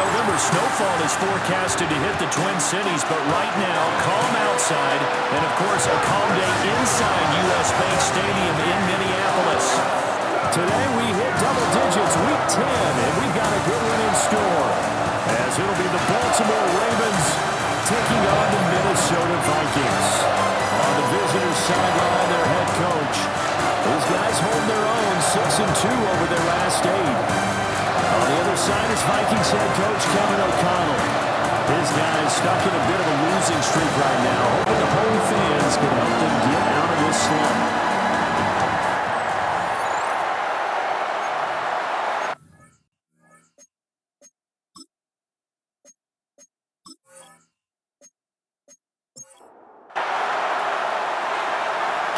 November snowfall is forecasted to hit the Twin Cities, but right now, calm outside, and of course, a calm day inside U.S. Bank Stadium in Minneapolis. Today, we hit double digits, week 10, and we've got a good one in store, as it'll be the Baltimore Ravens taking on the Minnesota Vikings. On the visitors' sideline, their head coach. These guys hold their own, 6-2 over their last 8. On the other side is Vikings head coach Kevin O'Connell. His guys stuck in a bit of a losing streak right now, hoping the home fans can help them get out of this slump.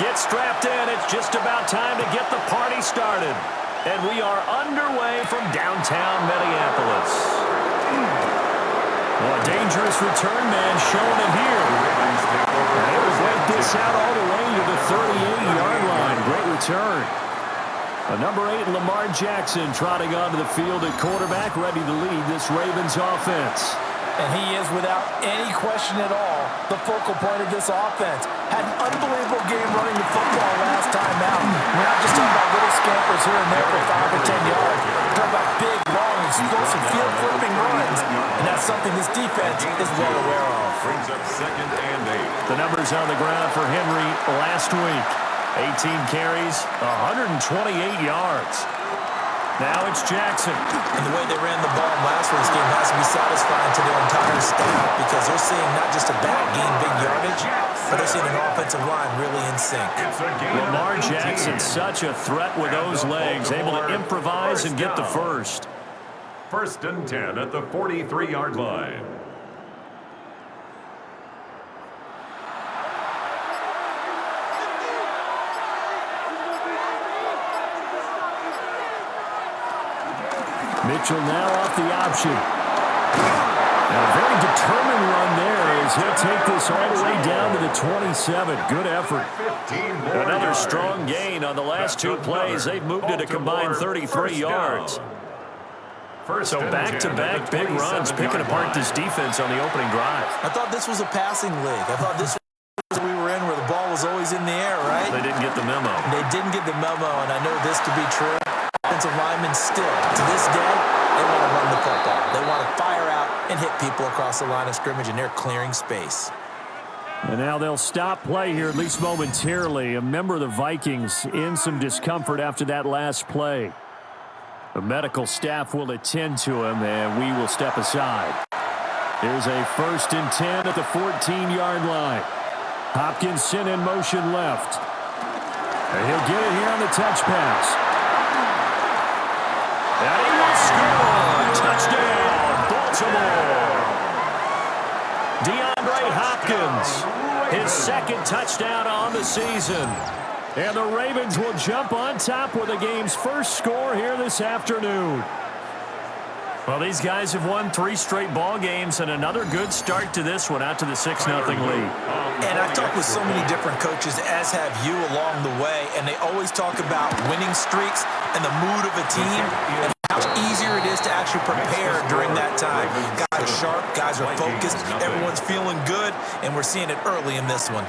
Get strapped in. It's just about time to get the party started. And we are underway from downtown Minneapolis. Well, a dangerous return man showing it here. And it will break this out all the way to the 38-yard line. Great return. Number 8, Lamar Jackson, trotting onto the field at quarterback, ready to lead this Ravens offense. And he is, without any question at all, the focal point of this offense. Had an unbelievable game running the football last time out. We're not just talking about little scampers here and there for 5 or 10 yards. We're talking about big, long, explosive, field-flipping runs. And that's something this defense is well aware of. Brings up 2nd and 8. The numbers on the ground for Henry last week. 18 carries, 128 yards. Now it's Jackson. And the way they ran the ball last week's game has to be satisfying to their entire staff, because they're seeing not just a back gain big yardage, but they're seeing an offensive line really in sync. Lamar Jackson, such a threat with those legs, able to improvise and get the first. 1st and 10 at the 43-yard line. Mitchell now off the option. And a very determined run there as he'll take this all the way down to the 27. Good effort. Another strong gain on the last 2 plays. They've moved it a combined 33 yards. So back-to-back big runs, picking apart this defense on the opening drive. I thought this was a passing league. I thought this was we were in where the ball was always in the air, right? They didn't get the memo. They didn't get the memo, and I know this to be true. Offensive linemen still, to this day, they want to run the football. They want to fire out and hit people across the line of scrimmage, and they're clearing space. And now they'll stop play here, at least momentarily. A member of the Vikings in some discomfort after that last play. The medical staff will attend to him, and we will step aside. Here's a 1st and 10 at the 14-yard line. Hopkinson in motion left. And he'll get it here on the touch pass. And he will score! Touchdown, Baltimore! DeAndre Hopkins, his 2nd touchdown on the season. And the Ravens will jump on top with the game's first score here this afternoon. Well, these guys have won 3 straight ball games, and another good start to this one, out to the 6-0 lead. And I've talked with so many different coaches, as have you, along the way, and they always talk about winning streaks and the mood of a team and how much easier it is to actually prepare during that time. Guys are sharp, guys are focused, everyone's feeling good, and we're seeing it early in this one.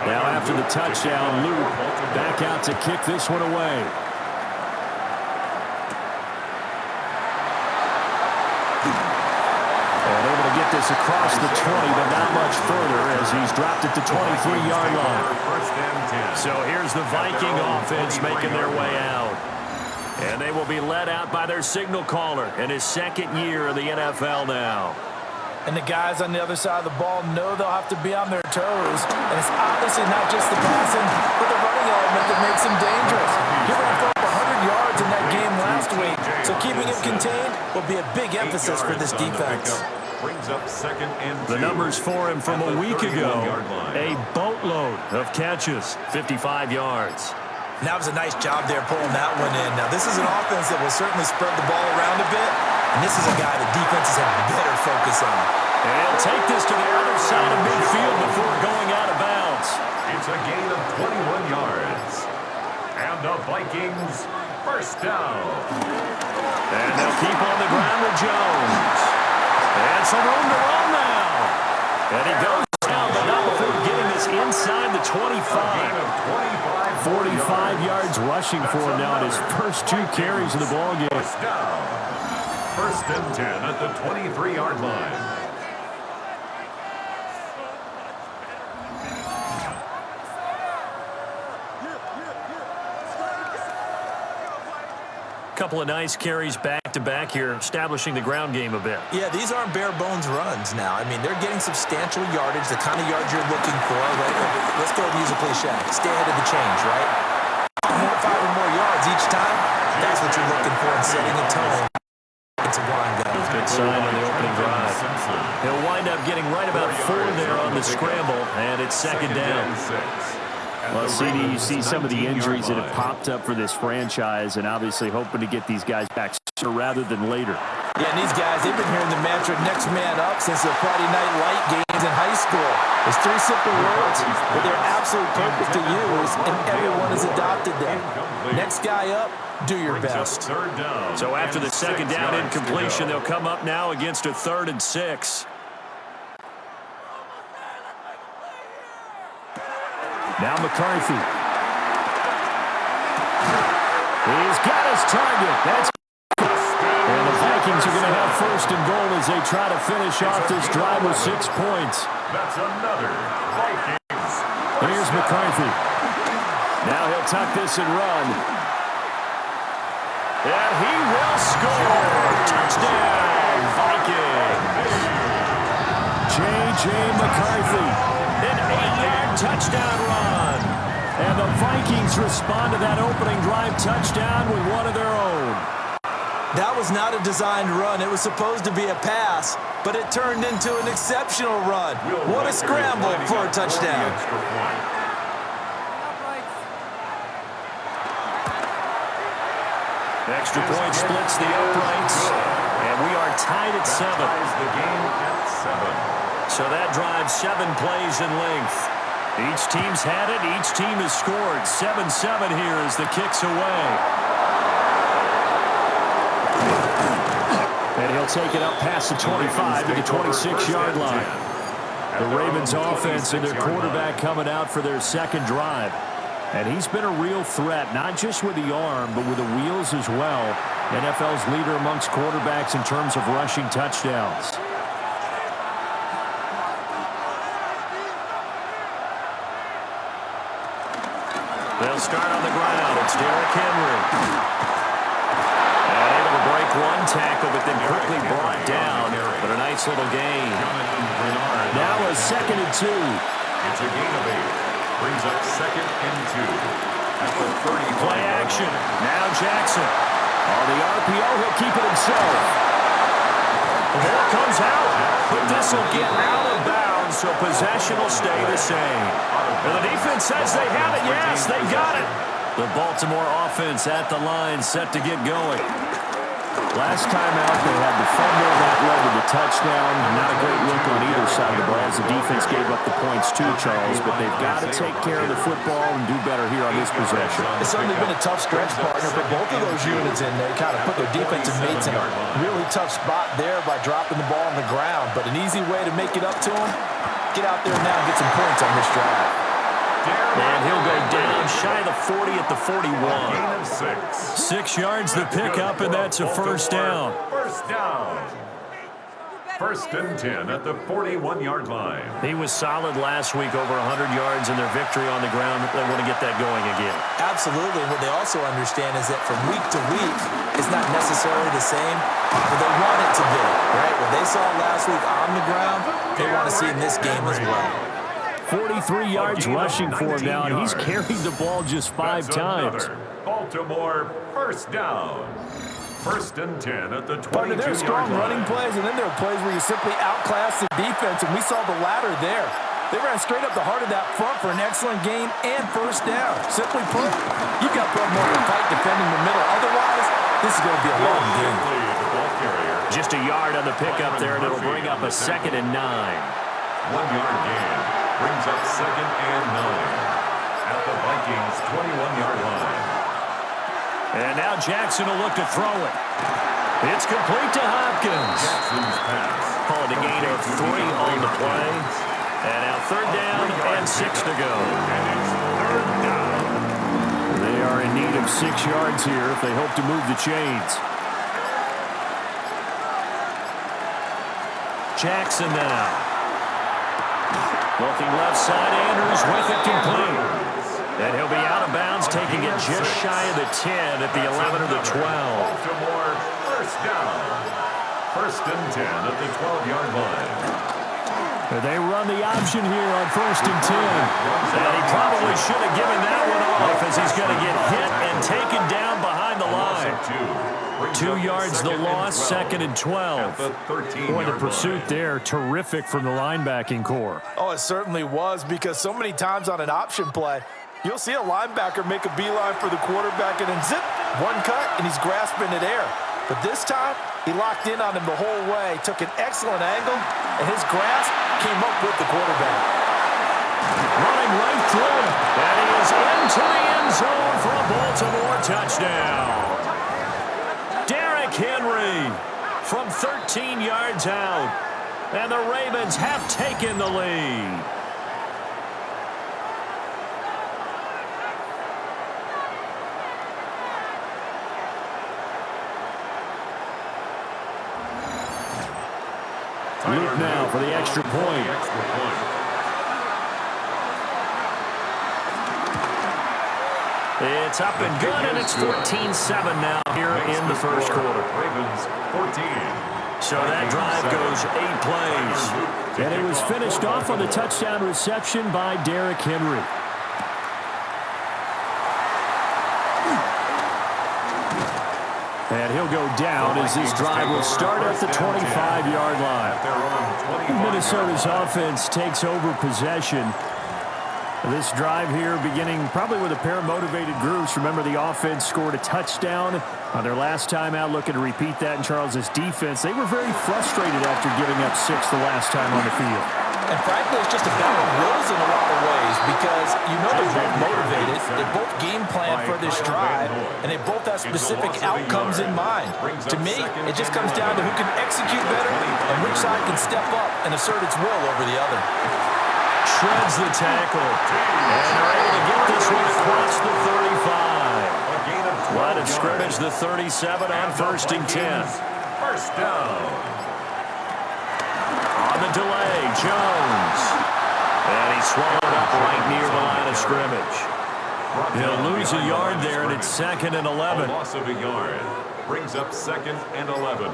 Now after the touchdown, Luke back out to kick this one away. And able to get this across the 20, but not much further as he's dropped at the 23-yard line. So here's the Viking offense making their way out. And they will be led out by their signal caller in his 2nd year in the NFL now. And the guys on the other side of the ball know they'll have to be on their toes. And it's obviously not just the passing, but the running element that makes him dangerous. He ran for over 100 yards in that game last week. So keeping him contained will be a big emphasis for this defense. Brings up 2nd and 2. The numbers for him from a week ago. A boatload of catches, 55 yards. And that was a nice job there pulling that one in. Now, this is an offense that will certainly spread the ball around a bit. And this is a guy that defenses have better focus on. And he'll take this to the other side of midfield before going out of bounds. It's a gain of 21 yards. And the Vikings, 1st First down. And they'll keep on the ground with Jones. And some room to run now. And he goes down, but not before getting this inside the 25. 45 yards rushing for him now in his first 2 carries of the ballgame. First down. First and 10 at the 23-yard line. Couple of nice carries back-to-back here, establishing the ground game a bit. Yeah, these aren't bare-bones runs now. I mean, they're getting substantial yardage, the kind of yards you're looking for, right? Let's go and use a cliche. Stay ahead of the change, right? 5 or more yards each time, that's what you're looking for in setting a tone. It's a blind guy. Good sign on the opening drive. He'll wind up getting right about 4 there on the scramble, and it's second down. Well, CD, you see some of the injuries that have popped up for this franchise, and obviously hoping to get these guys back sooner rather than later. Yeah, and these guys, they've been hearing the mantra next man up since their Friday night light games in high school. It's 3 simple words, but they're absolutely perfect to use, and everyone has adopted them. Next guy up, do your best. So after the second down incompletion, they'll come up now against a 3rd and 6. Now McCarthy. He's got his target. And the Vikings are going to have 1st and goal as they try to finish off this drive with 6 points. That's another Vikings. Here's McCarthy. Now he'll tuck this and run. And he will score. Touchdown, Vikings. J.J. McCarthy. An 8-yard touchdown run. And the Vikings respond to that opening drive touchdown with one of their own. That was not a designed run. It was supposed to be a pass, but it turned into an exceptional run. What a scramble for a touchdown. Extra point splits the uprights, and we are tied at 7. The game at 7. So that drives 7 plays in length. Each team's had it. Each team has scored. 7-7 here as the kick's away. And he'll take it up past the 25 to the 26-yard line. The Ravens offense and their quarterback coming out for their second drive. And he's been a real threat, not just with the arm, but with the wheels as well. NFL's leader amongst quarterbacks in terms of rushing touchdowns. They'll start on the ground. It's Derrick Henry. And able to break one tackle, but then quickly brought down. But a nice little gain. Now a 2nd and 2. It's a gain of 8. Brings up 2nd and 2. At the 30. Play action. Now Jackson. On the RPO, he'll keep it himself. The ball comes out. But this will get out of bounds, so possession will stay the same. And the defense says they have it. Yes, they got it. The Baltimore offense at the line, set to get going. Last time out, they had the fumble that led to the touchdown. Not a great look on either side of the ball as the defense gave up the points too, Charles. But they've got to take care of the football and do better here on this possession. It's certainly been a tough stretch, partner, for both of those units in there. Kind of put their defensive mates in a really tough spot there by dropping the ball on the ground. But an easy way to make it up to them, get out there now and get some points on this drive. And he'll go down shy of the 40 at the 41. Gain of 6. 6 yards to pick up, and that's a first down. First down. 1st and 10 at the 41-yard line. He was solid last week, over 100 yards in their victory on the ground. They want to get that going again. Absolutely. What they also understand is that from week to week, it's not necessarily the same, but they want it to be, right? What they saw last week on the ground, they want to see in this game as well. 43 yards rushing for him now, and he's carried the ball just 5 times. Baltimore first down. 1st and 10 at the 22-yard line. Partner, there are strong running plays, and then there are plays where you simply outclass the defense, and we saw the latter there. They ran straight up the heart of that front for an excellent gain and first down. Simply put, you've got to put more of a fight defending the middle. Otherwise, this is going to be a long game. Just a yard on the pickup there, and it'll bring up a 2nd and 9. 1-yard gain brings up 2nd and 9 at the Vikings 21-yard line. And now Jackson will look to throw it. It's complete to Hopkins. Jackson's pass. Call it a gain of 3 on the play. And now 3rd down and 6 to go. And it's 3rd down. They are in need of 6 yards here if they hope to move the chains. Jackson now. Looking left side, Andrews with it complete. And he'll be out of bounds, taking it just shy of the 10 at the 11 or the 12. Baltimore, 1st down. 1st and 10 at the 12-yard line. They run the option here on 1st and 10. And he probably should have given that one off as he's going to get hit and taken down behind the line. 2 yards the loss, 2nd and 12. Boy, the pursuit there, terrific from the linebacking core. Oh, it certainly was, because so many times on an option play, you'll see a linebacker make a beeline for the quarterback and then zip, one cut, and he's grasping at air. But this time, he locked in on him the whole way, took an excellent angle, and his grasp came up with the quarterback. Running right through him. And he is into the end zone for a Baltimore touchdown. Derrick Henry from 13 yards out. And the Ravens have taken the lead. Luke now for the extra point. It's up and good, and it's 14-7 now here in the first quarter. Ravens 14. So that drive goes 8 plays. And it was finished off on the touchdown reception by Derrick Henry. And he'll go down as this drive will start at the 25-yard line. Minnesota's offense takes over possession. This drive here beginning probably with a pair of motivated groups. Remember, the offense scored a touchdown on their last time out, looking to repeat that in Charles's defense. They were very frustrated after giving up 6 the last time on the field. And frankly, it's just a battle of wills in a lot of ways, because you know they're both motivated, they both game plan for this drive, and they both have specific outcomes in mind. To me, it just comes down to who can execute better and which side can step up and assert its will over the other. Shreds the tackle. And they're able to get this one across the 35. Line of scrimmage, the 37 on 1st and 10. 1st down. On the delay, Jones. And he's swallowed up right near the line of scrimmage. He'll lose a yard there, and it's 2nd and 11. A loss of a yard brings up 2nd and 11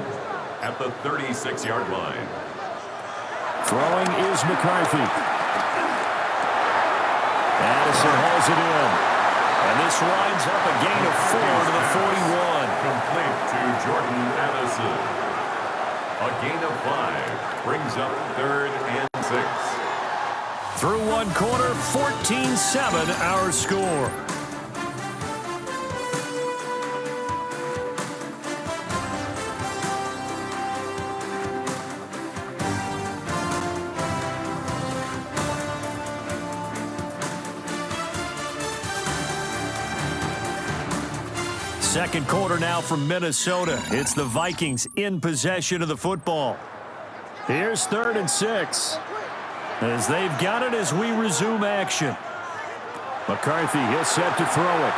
at the 36-yard line. Throwing is McCarthy. Addison hauls it in. And this winds up a gain of 4 to the 41. Complete to Jordan Addison. A gain of 5 brings up 3rd and 6. Through one quarter, 14-7 our score. Second quarter now from Minnesota. It's the Vikings in possession of the football. Here's 3rd and 6. As they've got it as we resume action. McCarthy, he'll set to throw it.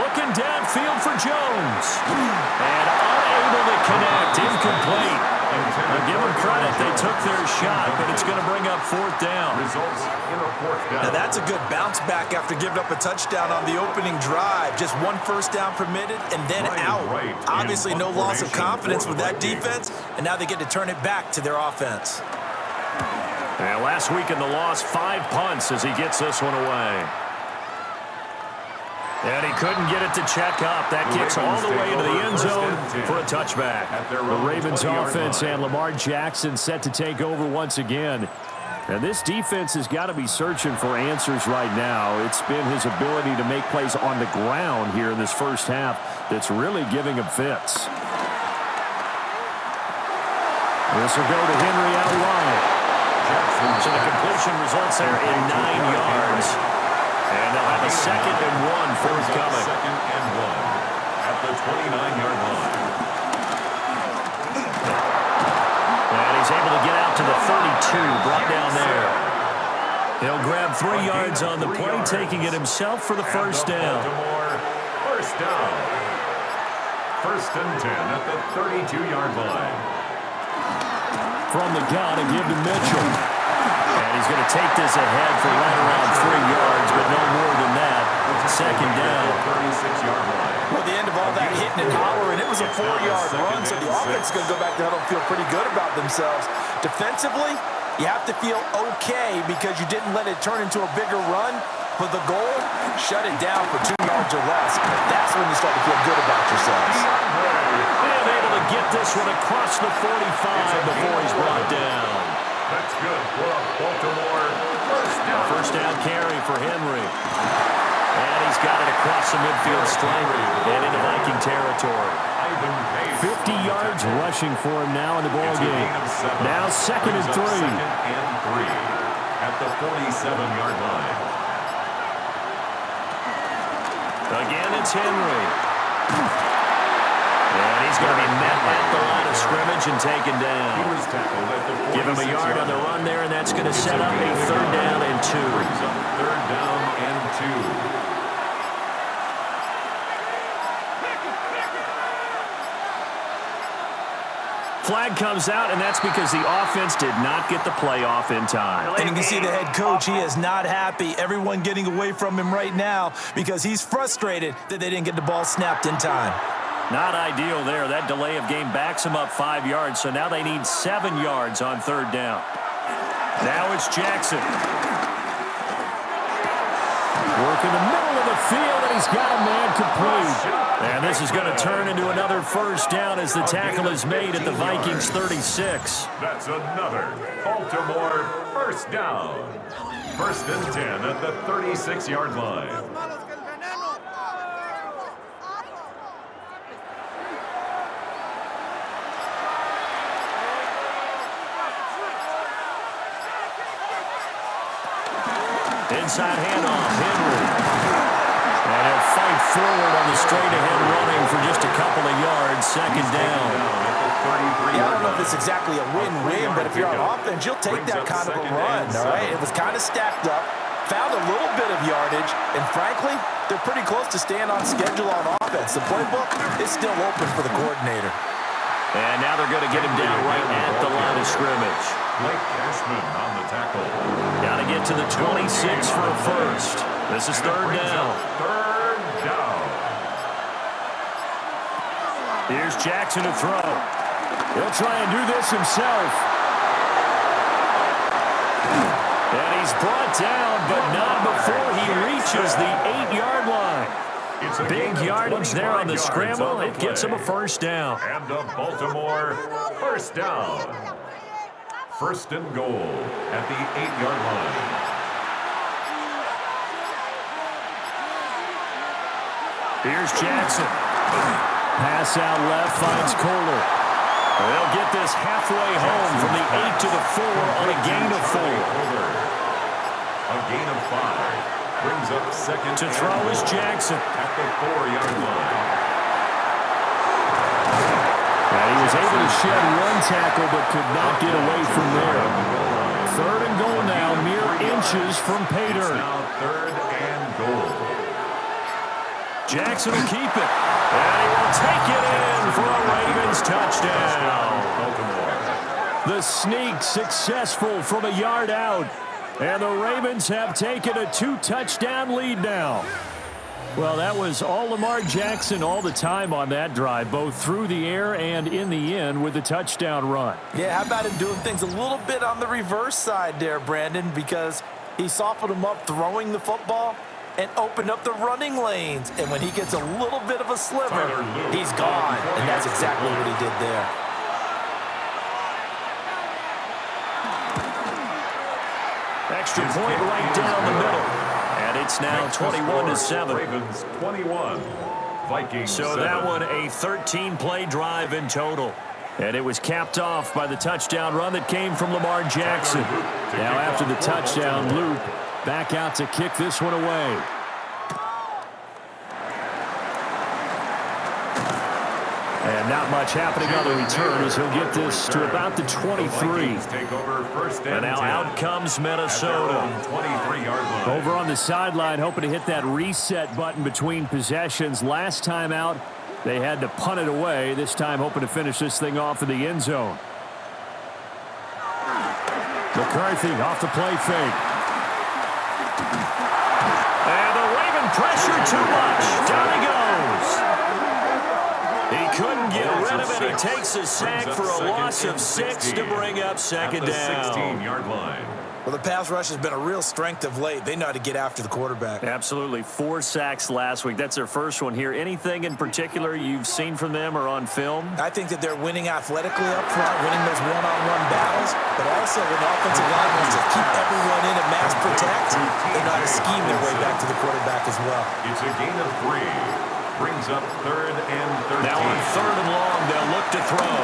Looking downfield for Jones. And unable to connect. Incomplete. I'll give them credit. They took their shot, but it's going to bring up 4th down. Results in a 4th down. Now that's a good bounce back after giving up a touchdown on the opening drive. Just 1 first down permitted and then out. Obviously no loss of confidence with that defense, and now they get to turn it back to their offense. And last week in the loss, 5 punts as he gets this one away. And he couldn't get it to check up. That kicks all the way into the end zone for a touchback. The Ravens offense and Lamar Jackson set to take over once again. And this defense has got to be searching for answers right now. It's been his ability to make plays on the ground here in this first half that's really giving him fits. This will go to Henry out wide. So the completion results there in 9 yards. And they'll have a 2nd and 1 forthcoming. 2nd and 1 at 32, brought down there. He'll grab 3 yards on the play, taking it himself for the first down. First down. First and 10 at the 32-yard line. From the gun, and give to Mitchell. And he's going to take this ahead for right around 3 yards, but no more than that. Second down. 36-yard line. Well, the end of all that hitting and hollering, it was a 4-yard run, so the offense is going to go back to huddle and feel pretty good about themselves. Defensively, you have to feel okay because you didn't let it turn into a bigger run. But the goal, shut it down for 2 yards or less. That's when you start to feel good about yourselves. And able to get this one across the 45 before he's brought down. That's good for a Baltimore first down. First down carry for Henry. And he's got it across the midfield stripe and into Viking territory. 50 yards rushing for him now in the ball game. Now second and 3. Second and 3 at the 47-yard line. Again, it's Henry. And he's going to be met at the line of scrimmage and taken down. Give him a yard on the run there, and that's going to set up a 3rd down and 2. Brings up 3rd down and 2. Flag comes out, and that's because the offense did not get the play off in time. And you can see the head coach, he is not happy. Everyone getting away from him right now because he's frustrated that they didn't get the ball snapped in time. Not ideal there. That delay of game backs them up 5 yards, so now they need 7 yards on 3rd down. Now it's Jackson. Working the middle of the field, and he's got a man complete. And this is going to turn into another first down as the tackle is made at the Vikings 36. That's another Baltimore first down. First and 10 at the 36-yard line. Inside handoff, Henry. And he'll fight forward on the straight-ahead running for just a couple of yards. Second down. Yeah, I don't know if it's exactly a win-win, but if you're on offense, you'll take that kind of a run, all right? It was kind of stacked up, found a little bit of yardage, and frankly, they're pretty close to staying on schedule on offense. The playbook is still open for the coordinator. And now they're going to get him down right at the line of scrimmage. Blake Cashman on the tackle. Got to get to the 26 for a first. This is 3rd down. 3rd down. Here's Jackson to throw. He'll try and do this himself. And he's brought down, but not before he reaches the 8-yard line. Big yardage there on the scramble. It gets him a first down. And a Baltimore first down. First and goal at the 8-yard line. Here's Jackson. Pass out left, finds Kohler. They'll get this halfway home from the 8 to the 4 on a gain of 4. A gain of 5. Brings up second. To throw is Jackson. At the 4-yard line. And he was able to shed one tackle but could not get away from there. 3rd and goal now, mere inches from pay dirt. Now 3rd and goal. Jackson will keep it. And he will take it in for a Ravens touchdown. The sneak successful from a yard out. And the Ravens have taken a 2-touchdown lead now. Well, that was all Lamar Jackson all the time on that drive, both through the air and in the end with the touchdown run. Yeah, how about him doing things a little bit on the reverse side there, Brandon, because he softened him up throwing the football and opened up the running lanes. And when he gets a little bit of a sliver, he's gone. And that's exactly what he did there. Extra point right down the middle. And it's now 21-7. Ravens 21. Vikings So 7. that one a 13-play drive in total. And it was capped off by the touchdown run that came from Lamar Jackson. Now after the touchdown, Loop back out to kick this one away. And not much happening on the return as he'll get this to about the 23. And now out comes Minnesota. 23-yard line. Over on the sideline, hoping to hit that reset button between possessions. Last time out, they had to punt it away. This time hoping to finish this thing off in the end zone. McCarthy off the play fake. And the Raven pressure too much. Down he goes. He couldn't get rid of it. He takes a sack for a loss of 6 to bring up second down. 16-yard line. Well, the pass rush has been a real strength of late. They know how to get after the quarterback. Absolutely. 4 sacks last week. That's their first one here. Anything in particular you've seen from them or on film? I think that they're winning athletically up front, winning those one-on-one battles, but also when the offensive line wants to keep everyone in and mass protect, they know how to scheme their way back to the quarterback as well. It's a gain of 3. Brings up 3rd and 13. Now on 3rd and long, they'll look to throw.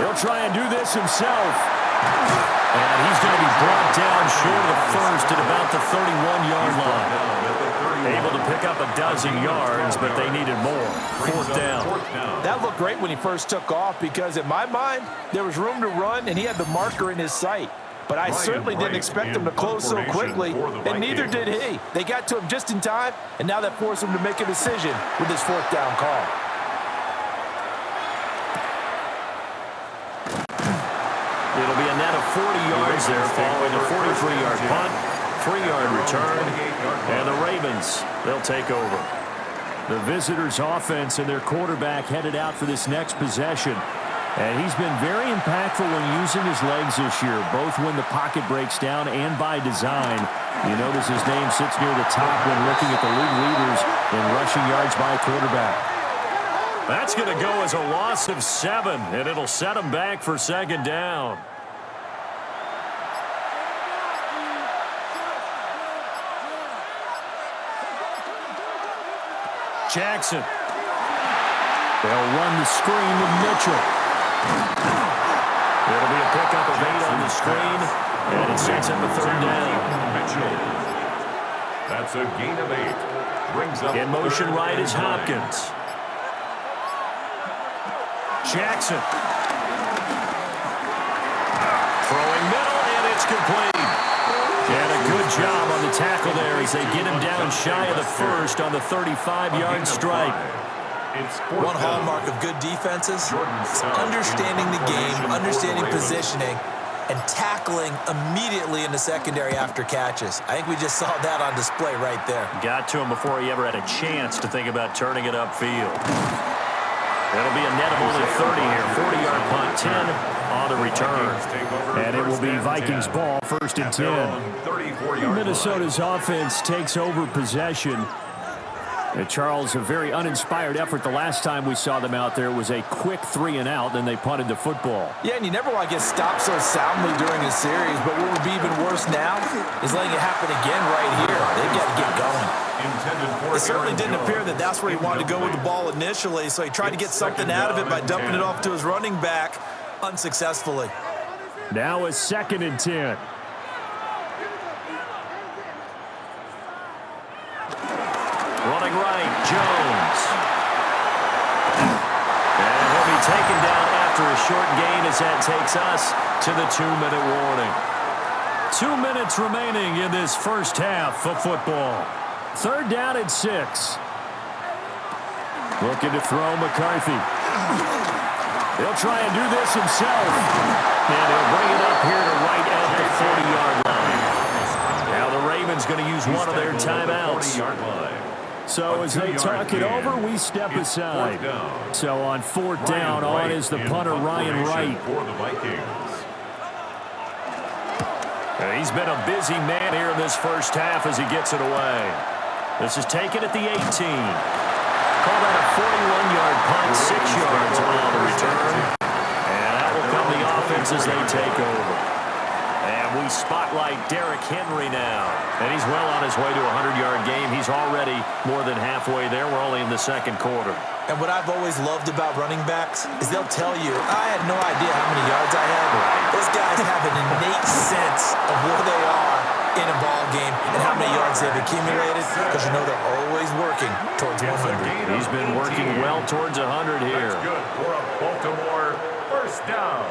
He'll try and do this himself. And he's going to be brought down short of the first at about the 31-yard line. Able to pick up a dozen yards, but they needed more. 4th down. That looked great when he first took off because, in my mind, there was room to run, and he had the marker in his sight. But I certainly didn't expect him to close so quickly, and neither did he. They got to him just in time, and now that forced him to make a decision with his 4th down call. It'll be a net of 40 yards there following a 43-yard punt, 3-yard return, and the Ravens, they'll take over. The visitors' offense and their quarterback headed out for this next possession. And he's been very impactful when using his legs this year, both when the pocket breaks down and by design. You notice his name sits near the top when looking at the league leaders in rushing yards by a quarterback. That's going to go as a loss of 7, and it'll set him back for second down. Jackson. They'll run the screen with Mitchell. It'll be a pickup of 8 on the screen, and it sets up a 3rd down. Mitchell. That's a gain of 8. Brings up in motion right is Hopkins. Jackson. Throwing middle, and it's complete. And a good job on the tackle there as they get him down shy of the first on the 35-yard strike. One hallmark of good defenses is understanding the game, understanding positioning, and tackling immediately in the secondary after catches. I think we just saw that on display right there. Got to him before he ever had a chance to think about turning it upfield. It'll be a net of only 30 here. 40-yard punt, 10 on the return. And it will be Vikings ball, 1st and 10. Minnesota's offense takes over possession. And Charles, a very uninspired effort. The last time we saw them out there was a quick 3 and out, then they punted the football. Yeah, and you never want to get stopped so soundly during a series, but what would be even worse now is letting it happen again right here. They've got to get going. It certainly didn't appear that that's where he wanted to go with the ball initially, so he tried to get something out of it by dumping it off to his running back unsuccessfully. Now a 2nd and 10. Running right, Jones. And he'll be taken down after a short gain as that takes us to the 2-minute warning. 2 minutes remaining in this first half of football. 3rd down and 6. Looking to throw McCarthy. He'll try and do this himself. And he'll bring it up here to right at the 40-yard line. Now the Ravens going to use one of their timeouts. So as they talk it over, we step aside. So on 4th down, on is the punter, Ryan Wright. He's been a busy man here in this first half as he gets it away. This is taken at the 18. Call that a 41-yard punt, 6 yards on the return. And that will come the offense as they take over. And we spotlight Derrick Henry now. And he's well on his way to a 100-yard game. He's already more than halfway there. We're only in the 2nd quarter. And what I've always loved about running backs is they'll tell you, I had no idea how many yards I had. Those guys have an innate sense of where they are in a ball game and how many yards they've accumulated, because you know they're always working towards 100. He's been working well towards 100 here. That's good for a Baltimore first down.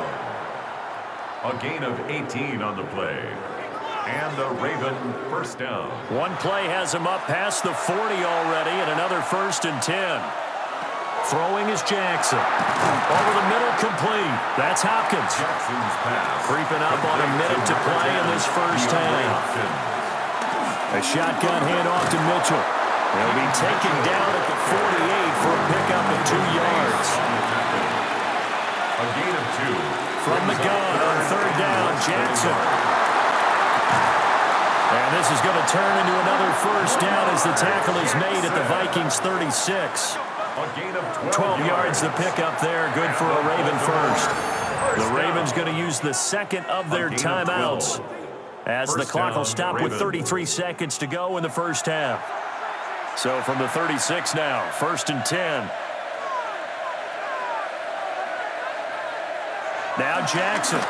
A gain of 18 on the play. And a Raven first down. One play has him up past the 40 already, and another 1st and 10. Throwing is Jackson. Over the middle, complete. That's Hopkins. Jackson's pass. Creeping up on a minute to play in this first half. A shotgun handoff to Mitchell. He'll be taken down at the 48 for a pickup of 2 yards. A gain of 2. From the gun on 3rd down, Jackson. And this is going to turn into another first down as the tackle is made at the Vikings 36. A gain of 12 yards to pick up there. Good for a Raven first. The Ravens going to use the second of their timeouts as the clock will stop with 33 seconds to go in the first half. So from the 36 now, 1st and 10. Now Jackson.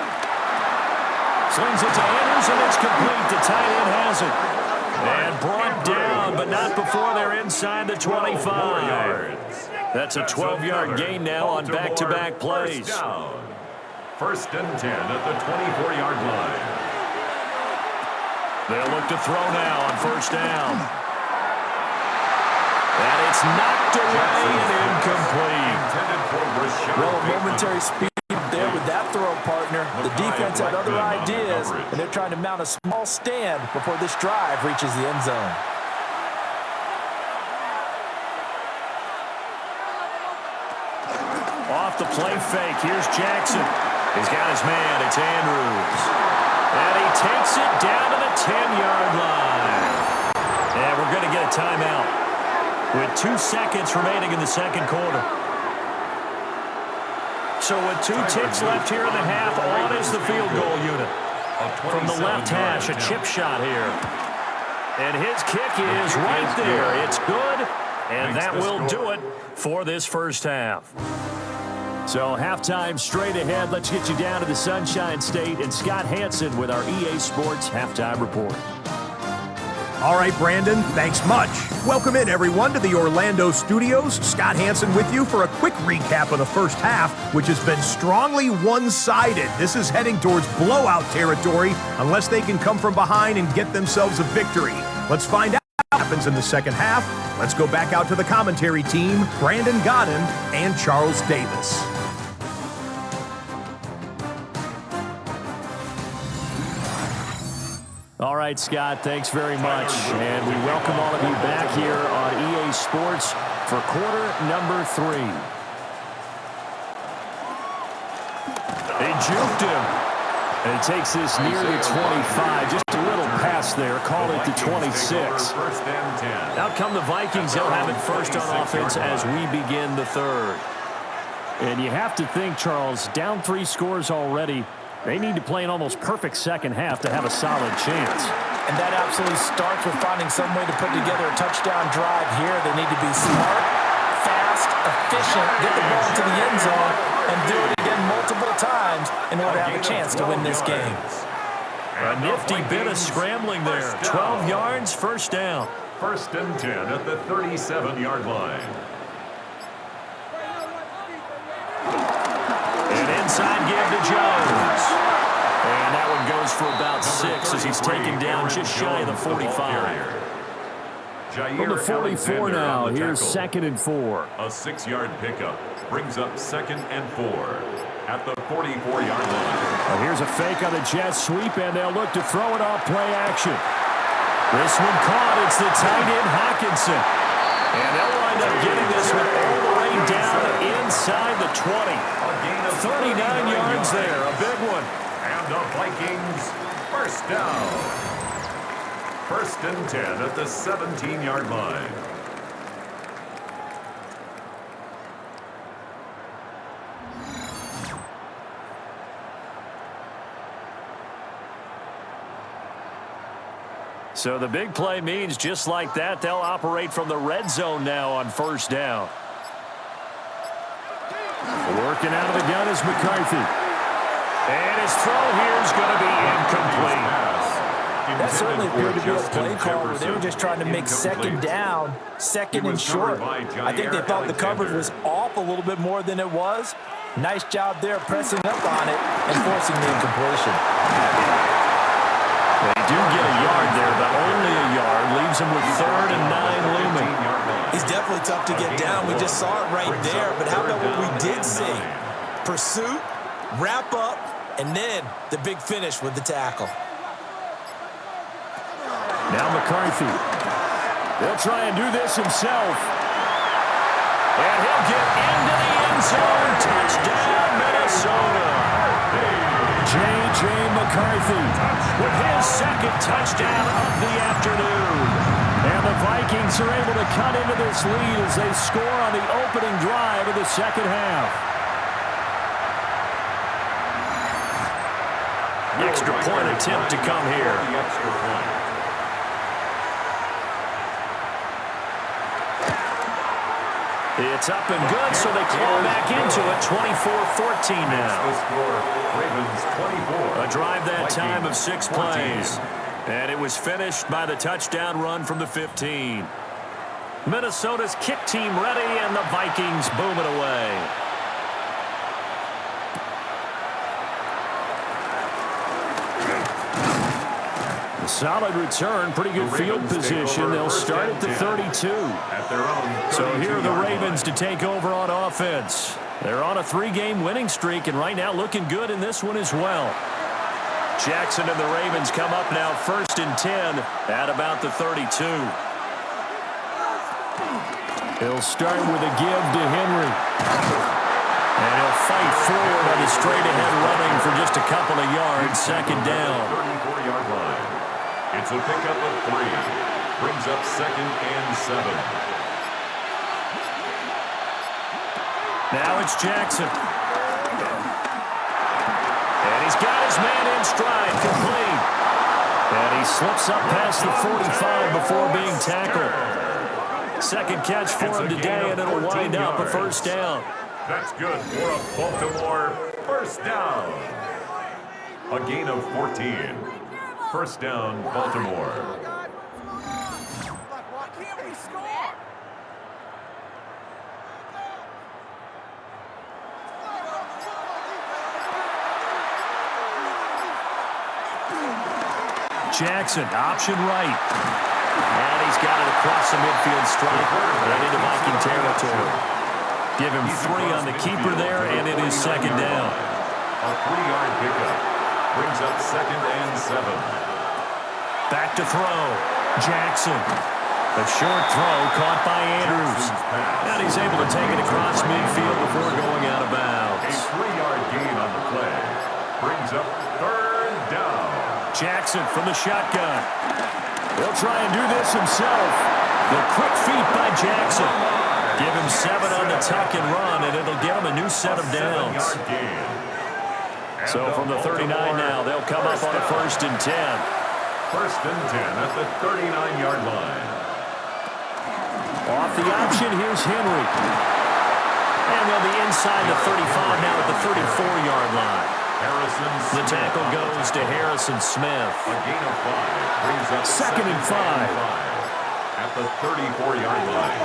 Slings it to Andrews, and it's complete. The tight end has it. And brought down, but not before they're inside the 25. That's a 12-yard gain now on back-to-back plays. 1st and 10 at the 24-yard line. They'll look to throw now on 1st down. And it's knocked away and incomplete. Well, a momentary speed there with that throw, partner. The defense had other ideas, and they're trying to mount a small stand before this drive reaches the end zone. Off the play fake, here's Jackson. He's got his man, it's Andrews. And he takes it down to the 10-yard line. And we're going to get a timeout with 2 seconds remaining in the second quarter. So with 2 ticks left here in the half, on is the field goal unit. From the left hash, a chip shot here. And his kick is right there. It's good, and that will do it for this first half. So halftime straight ahead. Let's get you down to the Sunshine State and Scott Hansen with our EA Sports Halftime Report. All right, Brandon, thanks much. Welcome in, everyone, to the Orlando studios. Scott Hansen with you for a quick recap of the first half, which has been strongly one-sided. This is heading towards blowout territory unless they can come from behind and get themselves a victory. Let's find out what happens in the second half. Let's go back out to the commentary team, Brandon Godden and Charles Davis. All right, Scott, thanks very much. And we welcome all of you back here on EA Sports for quarter number 3. They juked him. And it takes this near the 25. Just a little pass there. Call it the 26. Out come the Vikings. They'll have it first on offense as we begin the third. And you have to think, Charles, down 3 scores already. They need to play an almost perfect second half to have a solid chance. And that absolutely starts with finding some way to put together a touchdown drive here. They need to be smart, fast, efficient, get the ball to the end zone, and do it again multiple times in order to have a chance to win this game. A nifty bit of scrambling there. 12 yards, first down. 1st and 10 at the 37-yard line. An inside give to Jones. And that one goes for about 6 as he's taken down just shy of the 45. From the 44 now, here's 2nd and 4. A 6-yard pickup brings up 2nd and 4 at the 44-yard line. Well, here's a fake on the jet sweep, and they'll look to throw it off play action. This one caught. It's the tight end, Hockenson. And they'll wind up getting this one all the way down inside the 20. 39 yards there, a big one. And the Vikings first down. 1st and 10 at the 17-yard line. So the big play means just like that, they'll operate from the red zone now on 1st down. Working out of the gun is McCarthy. And his throw here is going to be incomplete. That certainly appeared to be a play call where they were just trying to make second down, second and short. I think they thought the coverage was off a little bit more than it was. Nice job there pressing up on it and forcing the incompletion. They do get a yard there, but only a yard. Leaves them with 3rd and 9 looming. He's definitely tough to get down. We just saw it right there. But how about what we did see? Pursuit, wrap up, and then the big finish with the tackle. Now McCarthy. He'll try and do this himself. And he'll get into the end zone. Touchdown, Minnesota. J.J. McCarthy with his second touchdown of the afternoon. And the Vikings are able to cut into this lead as they score on the opening drive of the second half. Extra point attempt to come here. It's up and good, so they claw back into it. 24-14 now. A drive that time of 6 plays. And it was finished by the touchdown run from the 15. Minnesota's kick team ready, and the Vikings boom it away. A solid return, pretty good field position. They'll start at the 32. So here are the Ravens to take over on offense. They're on a 3-game winning streak, and right now looking good in this one as well. Jackson and the Ravens come up now 1st and 10 at about the 32. He'll start with a give to Henry. And he'll fight forward on the straight-ahead running for just a couple of yards. 2nd down. 34-yard line. It's a pickup of 3. Brings up 2nd and 7. Now it's Jackson. And he's got his man in stride, complete. And he slips up past the 45 before being tackled. 2nd catch for him today, and it'll wind up a 1st down. That's good for a Baltimore 1st down. A gain of 14. 1st down, Baltimore. Jackson, option right. And he's got it across the midfield stripe and into Viking territory. Give him 3 on the keeper there, and it is 2nd down. A 3-yard pickup. Brings up 2nd and 7. Back to throw. Jackson. A short throw caught by Andrews. And he's able to take it across midfield before going out of bounds. A 3-yard gain on the play. Brings up 3rd down. Jackson from the shotgun. He'll try and do this himself. The quick feet by Jackson. Give him 7 on the tuck and run, and it'll get him a new set of downs. So from the 39 now, they'll come up on a 1st and 10. 1st and 10 at the 39-yard line. Off the option, here's Henry. And they'll be inside the 35 now at the 34-yard line. The tackle goes to Harrison Smith. A gain of 5 brings up 2nd and 5. At the 34-yard line.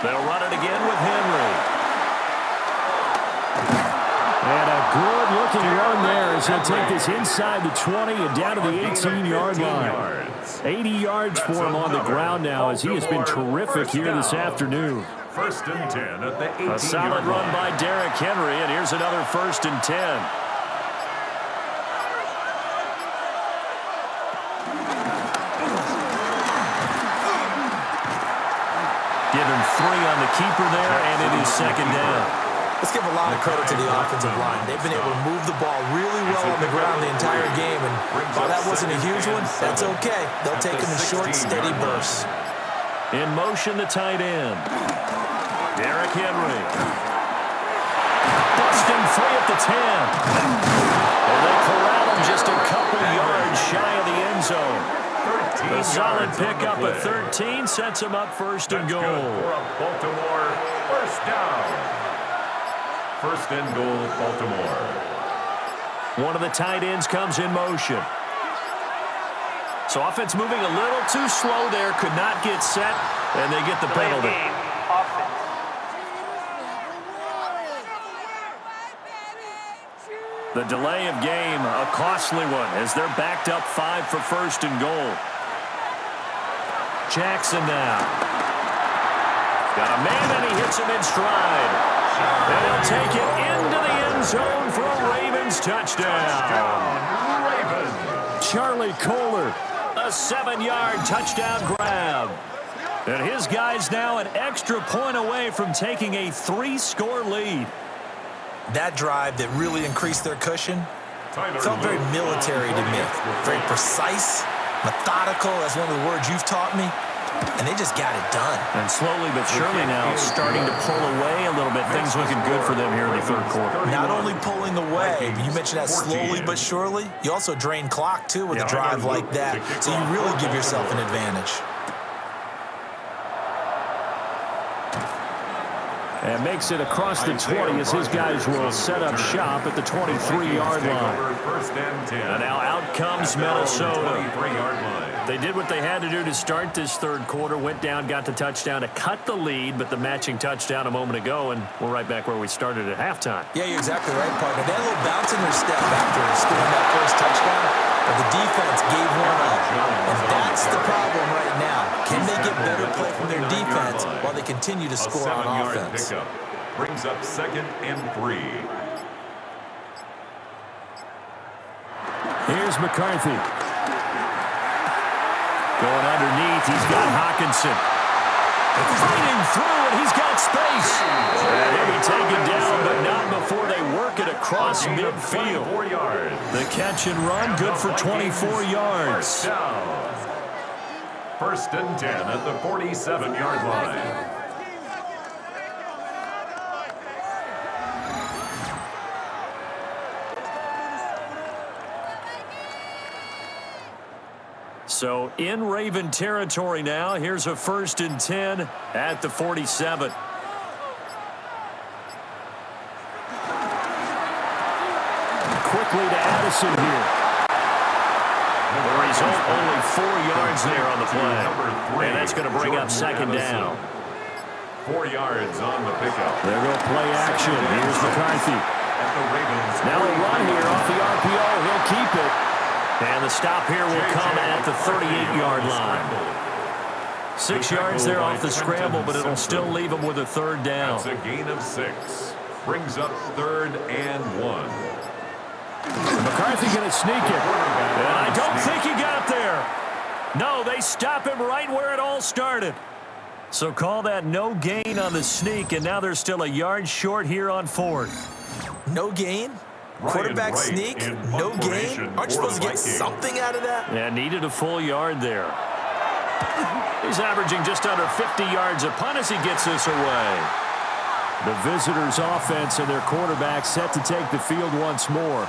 They'll run it again with Henry. And a good-looking run there as he'll take this inside the 20 and down to the 18-yard line. 80 yards for him on the ground now as he has been terrific here this afternoon. 1st and 10 at the 18-yard line. A solid run by Derrick Henry, and here's another 1st and 10. Give him 3 on the keeper there, and it is 2nd down. Let's give a lot of credit to the offensive line. They've been able to move the ball really well on the ground the entire game, and while that wasn't a huge one, that's okay. They'll take them in short, steady bursts. In motion, the tight end. Derrick Henry. Busting free at the 10. And they corral him just a couple yards shy of the end zone. A solid pickup at 13 sets him up 1st and goal. For a Baltimore 1st down. 1st and goal, Baltimore. One of the tight ends comes in motion. So offense moving a little too slow there. Could not get set, and they get the penalty. The delay of game, a costly one, as they're backed up 5 for first and goal. Jackson now. Got a man, and he hits him in stride. And he'll take it into the end zone for a Ravens touchdown. Charlie Kohler, a 7-yard touchdown grab. And his guys now an extra point away from taking a 3-score lead. That drive that really increased their cushion felt very military to me. Very precise, methodical, that's one of the words you've taught me. And they just got it done. And slowly but surely now starting to pull away a little bit. Things looking good for them here in the third quarter. Not only pulling away, but you mentioned that slowly but surely. You also drain clock, too, with a drive like that. So you really give yourself an advantage. And makes it across the 20 as his guys will set up shop at the 23-yard line. And now out comes Minnesota. They did what they had to do to start this third quarter. Went down, got the touchdown to cut the lead, but the matching touchdown a moment ago, and we're right back where we started at halftime. Yeah, you're exactly right, partner. They had a little bounce in their step after scoring that first touchdown, but the defense gave one up. And that's the problem right now. Can they get better play from their defense while they continue to score on offense? Brings up 2nd and 3. Here's McCarthy. Going underneath, he's got Hawkinson. Fighting through, and he's got space. And he'll be taken down, but not before they work it across midfield. The catch and run, good for 24 yards. First and 10 at the 47-yard line. So in Raven territory now. Here's a 1st and 10 at the 47. Quickly to Addison here. The result, only 4 yards there on the play. And that's going to bring up 2nd down. 4 yards on the pickup. There go play action. Here's McCarthy. Now a run here off the RPO. He'll keep it. And the stop here will come at the 38-yard line. 6 yards there off the scramble, but it'll still leave him with a 3rd down. That's a gain of 6. Brings up 3rd and 1. McCarthy going to sneak it. And I don't think he got there. No, they stop him right where it all started. So call that no gain on the sneak, and now they're still a yard short here on 4th. No gain? Quarterback sneak, no gain? Aren't you supposed to get something out of that? Yeah, needed a full yard there. He's averaging just under 50 yards a punt as he gets this away. The visitors' offense and their quarterback set to take the field once more.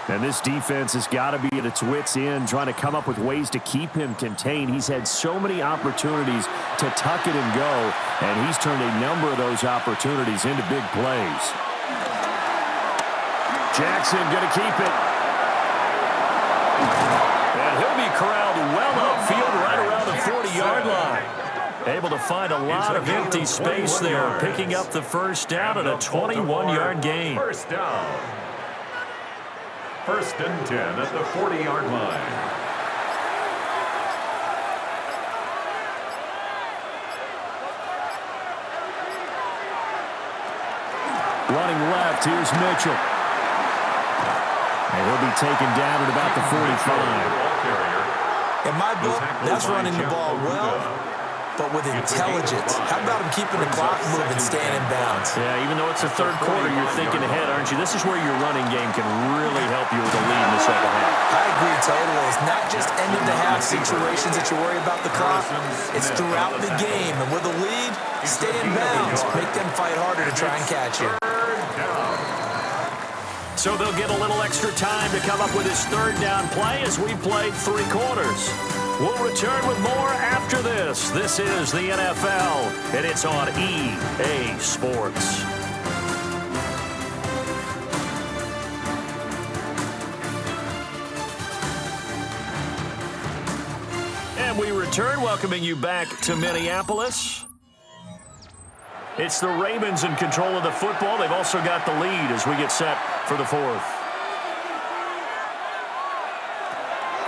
And this defense has got to be at its wits' end, trying to come up with ways to keep him contained. He's had so many opportunities to tuck it and go, and he's turned a number of those opportunities into big plays. Jackson going to keep it. And he'll be corralled well upfield right around the 40-yard line. Able to find a lot of empty space there, picking up the 1st down and a 21-yard gain. 1st down. 1st and 10 at the 40-yard line. Running left, here's Mitchell. And he'll be taken down at about the 45. In my book, that's running the ball well, but with intelligence. How about him keeping the clock moving, staying in bounds? Yeah, even though it's the 3rd quarter, you're thinking ahead, aren't you? This is where your running game can really help you with the lead in the 2nd half. I agree totally. It's not just end-of-the-half situations that you worry about the clock. It's throughout the game. And with a lead, stay in bounds. Make them fight harder to try and catch you. So they'll get a little extra time to come up with his 3rd down play as we played 3 quarters. We'll return with more after this. This is the NFL, and it's on EA Sports. And we return, welcoming you back to Minneapolis. It's the Ravens in control of the football. They've also got the lead as we get set for the fourth.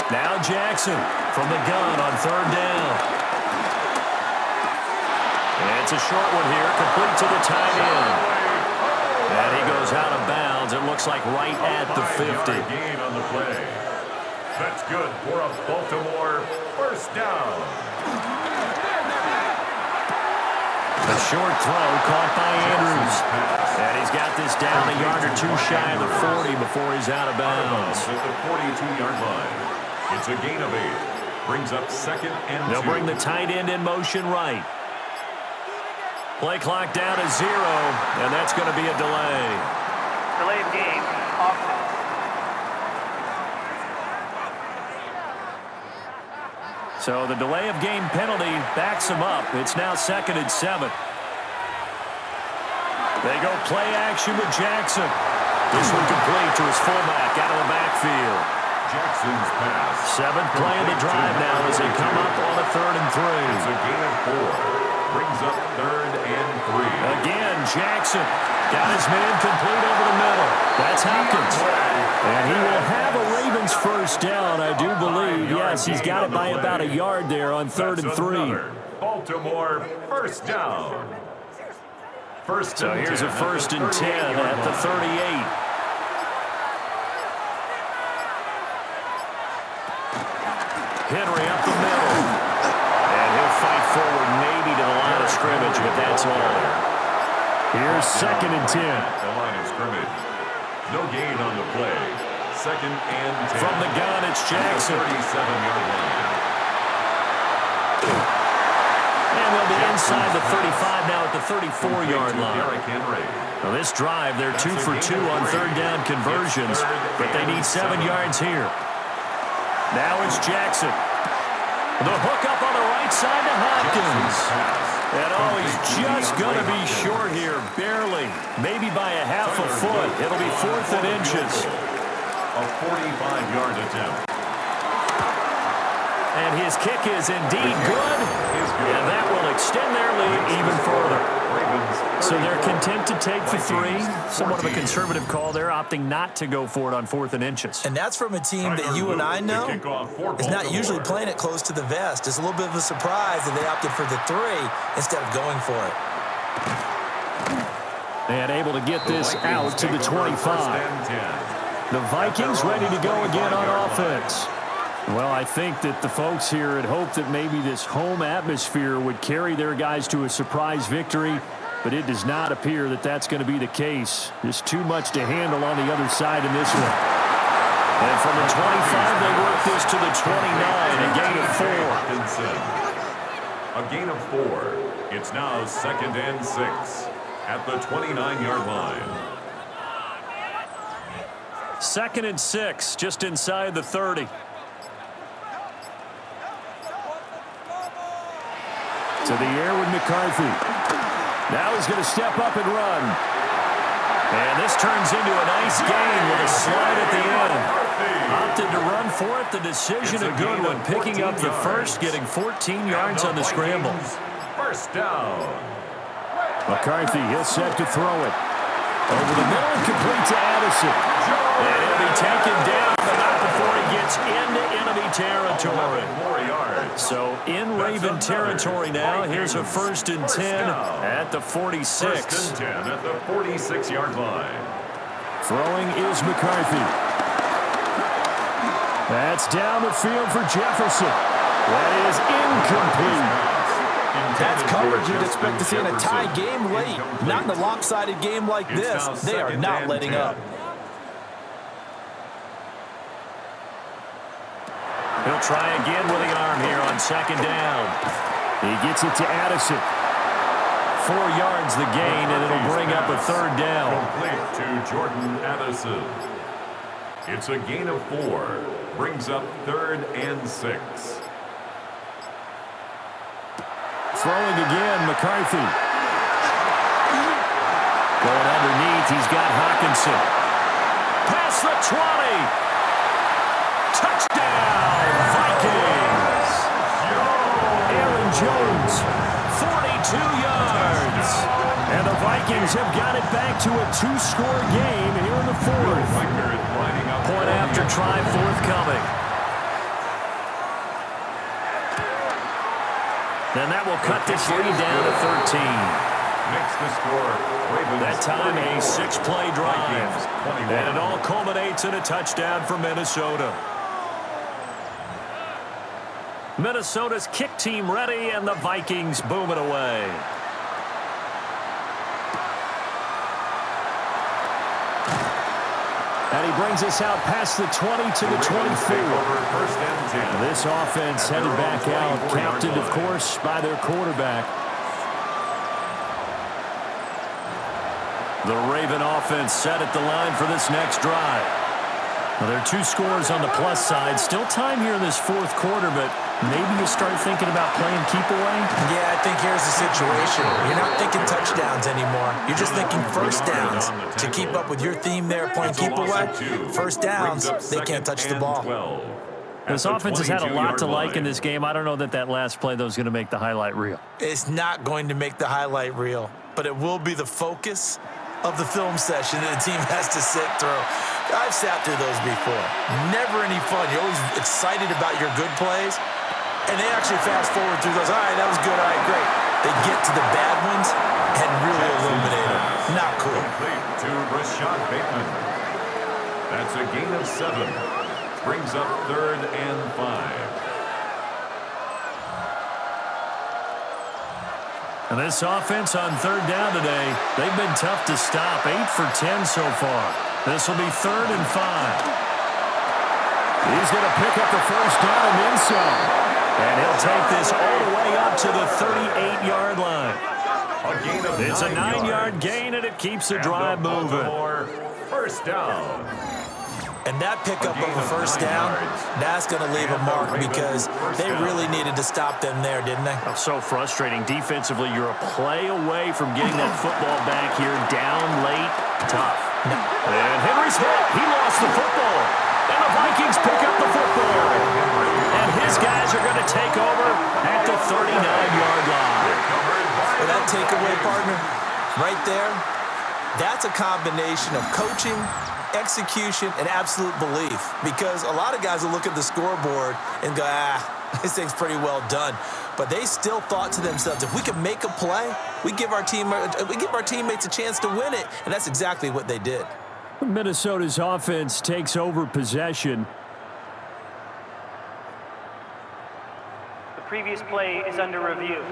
Now Jackson from the gun on third down. And it's a short one here, complete to the tight end. And he goes out of bounds. It looks like right at the 50. Gain on the play. That's good for a Baltimore first down. A short throw caught by Andrews. And he's got this down a yard or two shy of the 40 before he's out of bounds. At the 42-yard line. It's a gain of 8. Brings up second and 2. They'll bring the tight end in motion right. Play clock down to 0, and that's going to be a delay. Delay of game, offense. So the delay of game penalty backs him up. It's now second and 7. They go play action with Jackson. This one complete to his fullback out of the backfield. Jackson's pass. 7th play of the drive now as they come up on a 3rd and 3. It's a gain of 4. Brings up 3rd and 3. Again, Jackson got his man complete over the middle. That's Hopkins. And he will have a Ravens first down, I do believe. Yes, he's got it by about a yard there on 3rd and 3. Baltimore first down. So here's a 1st and 10 at the 38. Henry up the middle. And he'll fight forward maybe to the line of scrimmage, but that's all. Here's 2nd and 10. The line of scrimmage. No gain on the play. 2nd and 10. From the gun, it's Jackson. 37-yard line. And they'll be inside the 35 now at the 34-yard line. Now this drive, they're 2 for 2 on 3rd down conversions, but they need 7 yards here. Now it's Jackson. The hook up on the right side to Hopkins. And oh, he's just going to be short here, barely. Maybe by a half a foot. It'll be 4th and inches. A 45-yard attempt. And his kick is indeed good. And that will extend their lead even further. So they're content to take the 3. Somewhat of a conservative call there, opting not to go for it on 4th and inches. And that's from a team that you and I know is not usually playing it close to the vest. It's a little bit of a surprise that they opted for the 3 instead of going for it. And able to get this out to the 25. The Vikings ready to go again on offense. Well, I think that the folks here had hoped that maybe this home atmosphere would carry their guys to a surprise victory, but it does not appear that that's going to be the case. Just too much to handle on the other side in this one. And from the 25, they work this to the 29, a gain of 4. A gain of 4. It's now 2nd and 6 at the 29-yard line. 2nd and 6, just inside the 30. To the air with McCarthy. Now he's going to step up and run. And this turns into a nice gain with a slide at the end. Opted to run for it. The decision a good one. Picking up the first, getting 14 yards on the scramble. First down. McCarthy, he'll set to throw it. Over the middle and complete to Addison. And he'll be taken down, but not before he gets into enemy territory. So in Raven territory now. Here's a 1st and 10 at the 46. 1st and 10 at the 46-yard line. Throwing is McCarthy. That's down the field for Jefferson. That is incomplete. That's coverage you'd expect to see in a tie game late. Not in a lopsided game like this. They are not letting up. He'll try again with the arm here on 2nd down. He gets it to Addison. 4 yards the gain, and it'll bring up a 3rd down. Complete to Jordan Addison. It's a gain of 4. Brings up 3rd and 6. Throwing again, McCarthy. Going underneath, he's got Hawkinson. Past the 20. Touchdown, Vikings. Vikings have got it back to a 2-score game here in the fourth. Point after try forthcoming. Then that will cut this lead down to 13. Makes the score. That time a 6-play drive. And it all culminates in a touchdown for Minnesota. Minnesota's kick team ready, and the Vikings boom it away. And he brings us out past the 20 to the 24. This offense headed back out, captained, of course, by their quarterback. The Raven offense set at the line for this next drive. Well, there are 2 scores on the plus side. Still time here in this fourth quarter, but maybe you start thinking about playing keep away? Yeah, I think here's the situation. You're not thinking touchdowns anymore. You're just thinking first downs. To keep up with your theme there, playing keep away, first downs, they can't touch the ball. This offense has had a lot to like in this game. I don't know that last play, though, is going to make the highlight reel. It's not going to make the highlight reel, but it will be the focus of the film session that the team has to sit through. I've sat through those before. Never any fun. You're always excited about your good plays, and they actually fast forward through those. All right, that was good. All right, great. They get to the bad ones and really illuminate them. Not cool. Complete to Rashad Bateman. That's a gain of 7. Brings up 3rd and 5. And this offense on 3rd down today, they've been tough to stop. 8 for 10 so far. This will be 3rd and 5. He's going to pick up the first down and then some. And he'll take this all the way up to the 38-yard line. It's a 9-yard gain, and it keeps the drive moving. First down. And that pickup of a first down, that's going to leave a mark because they really needed to stop them there, didn't they? Oh, so frustrating. Defensively, you're a play away from getting that football back here. Down late, tough. And Henry's hit. He lost the football. And the Vikings pick up the football. And his guys are going to take over at the 39-yard line. Well, that takeaway, partner, right there, that's a combination of coaching, execution, and absolute belief, because a lot of guys will look at the scoreboard and go, this thing's pretty well done, but they still thought to themselves, if we can make a play, we give our teammates a chance to win it, and that's exactly what they did. Minnesota's offense takes over possession. The previous play is under review.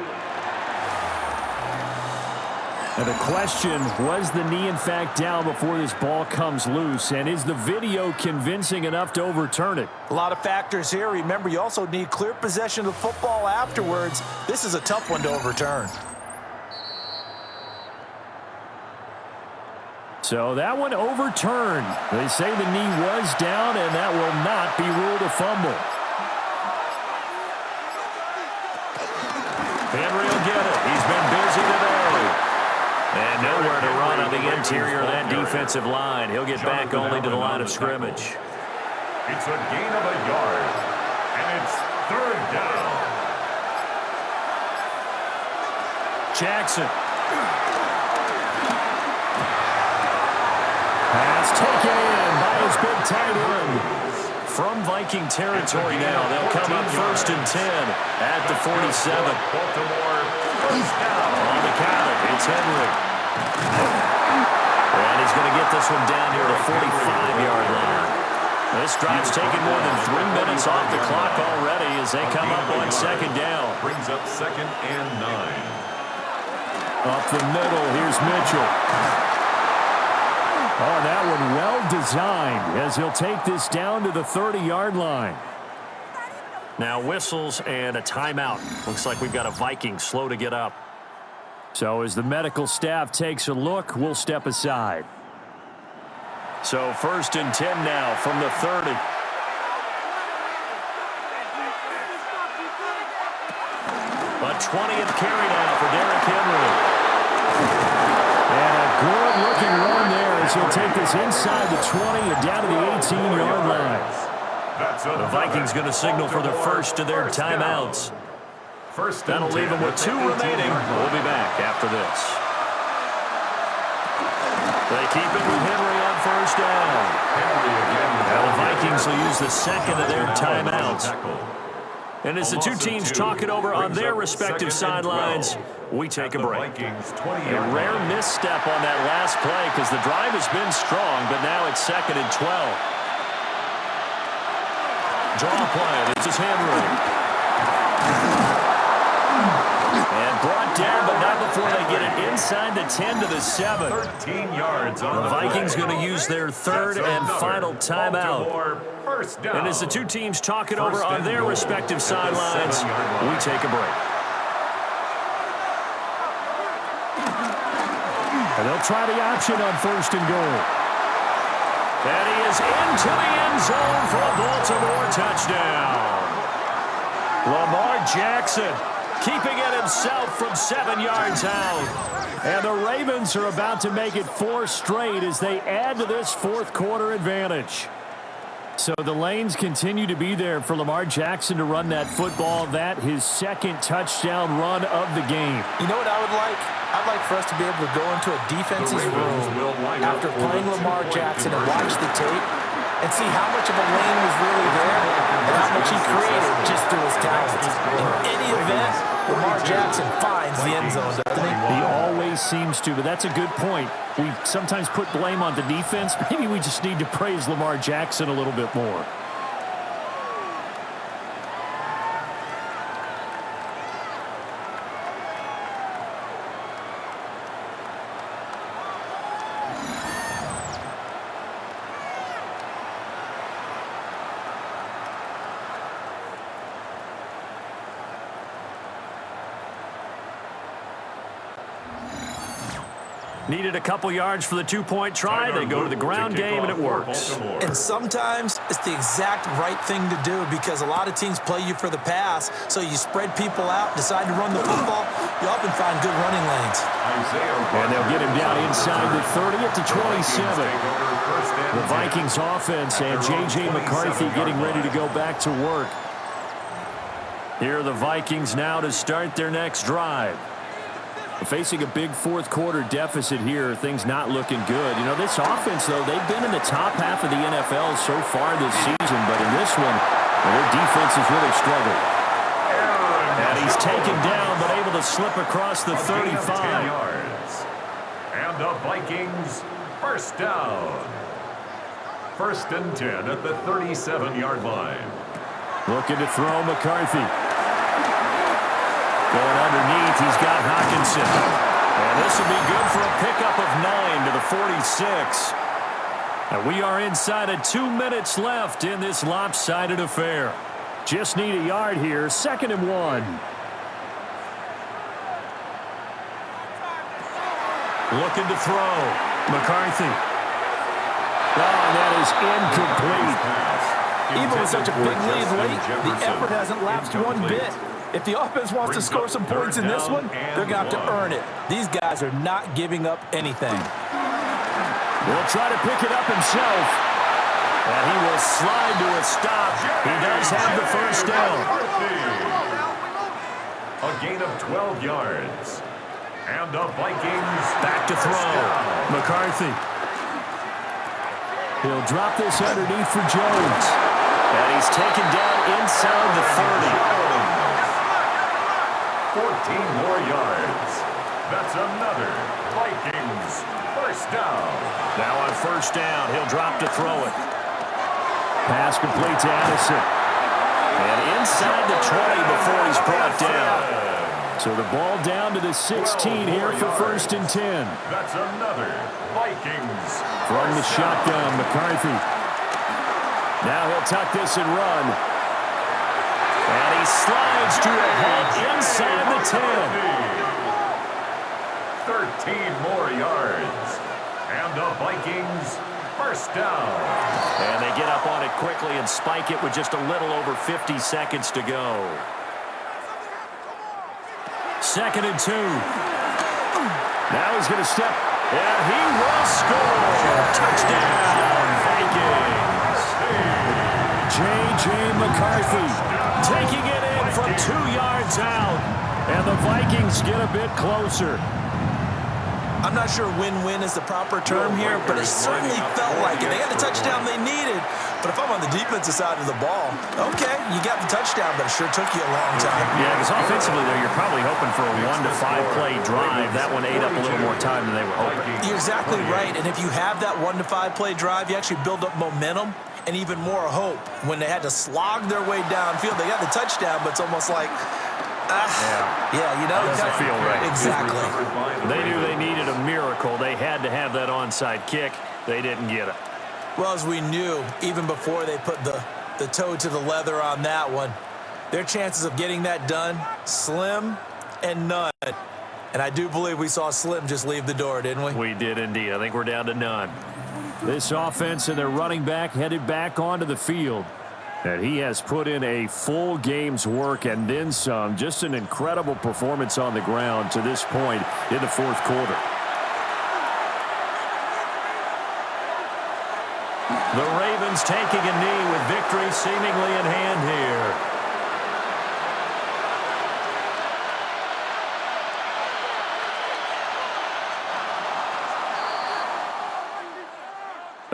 And the question, was the knee in fact down before this ball comes loose? And is the video convincing enough to overturn it? A lot of factors here. Remember, you also need clear possession of the football afterwards. This is a tough one to overturn. So that one overturned. They say the knee was down, and that will not be ruled a fumble. Henry will get it. He's been busy today. And nowhere to run on the interior of that defensive line. He'll get back only to the line of scrimmage. It's a gain of a yard, and it's 3rd down. Jackson. Pass taken in by his big tight end. From Viking territory now, they'll come up 1st and 10 at the 47. Baltimore, first down. On the count, it's Henry. And he's going to get this one down here to the 45-yard line. This drive's taken more than 3 minutes off the clock already as they come up on 2nd down. Brings up 2nd and 9. Up the middle, here's Mitchell. Oh, that one well designed as he'll take this down to the 30-yard line. Now whistles and a timeout. Looks like we've got a Viking slow to get up. So as the medical staff takes a look, we'll step aside. So 1st and 10 now from the 30. A 20th carry now for Derrick Henry. And a good-looking run there as he'll take this inside the 20 and down to the 18-yard line. The Vikings going to signal for the first of their timeouts. That'll leave them with 2 remaining. We'll be back after this. They keep it with Henry on first down. Now the Vikings will use the second of their timeouts. And as the two teams talk it over on their respective sidelines, we take a break. A rare misstep on that last play because the drive has been strong, but now it's 2nd and 12. Draw play. This is Henry. And brought down, but not before they get it inside the 10 to the 7. 13 yards on the Vikings going to use their third and final timeout. And as the two teams talk it over on their respective sidelines, we take a break. And they'll try the option on 1st and goal. And he is into the end zone for a Baltimore touchdown. Lamar Jackson keeping it himself from 7 yards out. And the Ravens are about to make it 4 straight as they add to this fourth-quarter advantage. So the lanes continue to be there for Lamar Jackson to run that football. That his second touchdown run of the game. You know what I would like? I'd like for us to be able to go into a defense's room after playing Lamar Jackson and watch the tape and see how much of a lane was really there and how much he created just through his talent. In any event, Lamar Jackson finds the end zone, doesn't he? He always seems to, but that's a good point. We sometimes put blame on the defense. Maybe we just need to praise Lamar Jackson a little bit more. Needed a couple yards for the two-point try. They go to the ground game, and it works. And sometimes it's the exact right thing to do because a lot of teams play you for the pass, so you spread people out, decide to run the football, you often find good running lanes. And they'll get him down inside the 30 to 27. The Vikings offense and J.J. McCarthy getting ready to go back to work. Here are the Vikings now to start their next drive. Facing a big fourth-quarter deficit here, things not looking good. You know, this offense, though, they've been in the top half of the NFL so far this season, but in this one, their defense has really struggled. And he's taken down, but able to slip across the 35. 10 yards. And the Vikings first down. 1st and 10 at the 37-yard line. Looking to throw McCarthy. Going underneath, he's got Hockenson. And this will be good for a pickup of 9 to the 46. And we are inside of 2 minutes left in this lopsided affair. Just need a yard here, 2nd and 1. Looking to throw. McCarthy. Oh, and that is incomplete. Even with such a big lead late, the effort hasn't lapsed one bit. If the offense wants to score some points in this one, they're going to have to earn it. These guys are not giving up anything. Will try to pick it up himself. And he will slide to a stop. He does have the first down. A gain of 12 yards. And the Vikings back to throw. McCarthy. He'll drop this underneath for Jones. And he's taken down inside the 30. 14 more yards. That's another Vikings first down. Now on first down, he'll drop to throw it. Pass complete to Addison. And inside the 20 before he's brought down. So the ball down to the 16 here for 1st and 10. That's another Vikings. From the shotgun, McCarthy. Now he'll tuck this and run. And he slides to a hit inside the 10. 13 more yards. And the Vikings first down. And they get up on it quickly and spike it with just a little over 50 seconds to go. 2nd and 2. Now he's going to step. And he will score. Touchdown, Vikings. J.J. McCarthy taking it in from 2 yards out. And the Vikings get a bit closer. I'm not sure win-win is the proper term here, but it certainly felt like it. They got the touchdown they needed. But if I'm on the defensive side of the ball, okay, you got the touchdown, but it sure took you a long time. Yeah, because offensively, though, you're probably hoping for a 1 to 5 play drive. That one ate up a little more time than they were hoping. You're exactly right, and if you have that 1 to 5 play drive, you actually build up momentum and even more hope. When they had to slog their way downfield, they got the touchdown, but it's almost like, doesn't feel right. Exactly. They knew they needed a miracle. They had to have that onside kick. They didn't get it. Well, as we knew, even before they put the toe to the leather on that one, their chances of getting that done, slim and none. And I do believe we saw Slim just leave the door, didn't we? We did indeed. I think we're down to none. This offense and their running back headed back onto the field. And he has put in a full game's work and then some. Just an incredible performance on the ground to this point in the fourth quarter. The Ravens taking a knee with victory seemingly in hand here.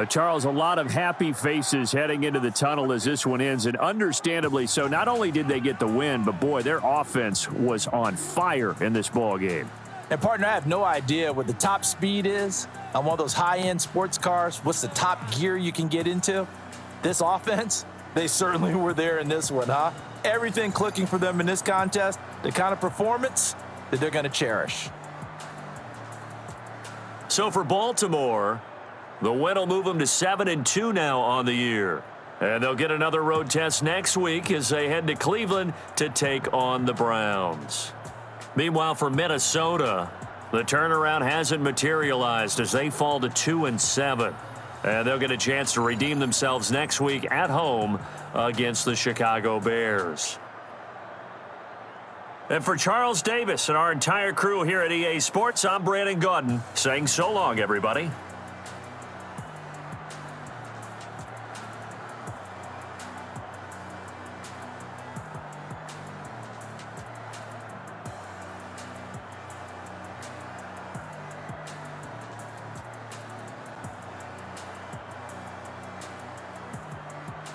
Charles, a lot of happy faces heading into the tunnel as this one ends, and understandably so. Not only did they get the win, but, boy, their offense was on fire in this ball game. And, partner, I have no idea what the top speed is on one of those high-end sports cars. What's the top gear you can get into? This offense, they certainly were there in this one, huh? Everything clicking for them in this contest, the kind of performance that they're going to cherish. So for Baltimore, the win will move them to 7-2 now on the year. And they'll get another road test next week as they head to Cleveland to take on the Browns. Meanwhile, for Minnesota, the turnaround hasn't materialized as they fall to 2-7. And they'll get a chance to redeem themselves next week at home against the Chicago Bears. And for Charles Davis and our entire crew here at EA Sports, I'm Brandon Gaudin saying so long, everybody.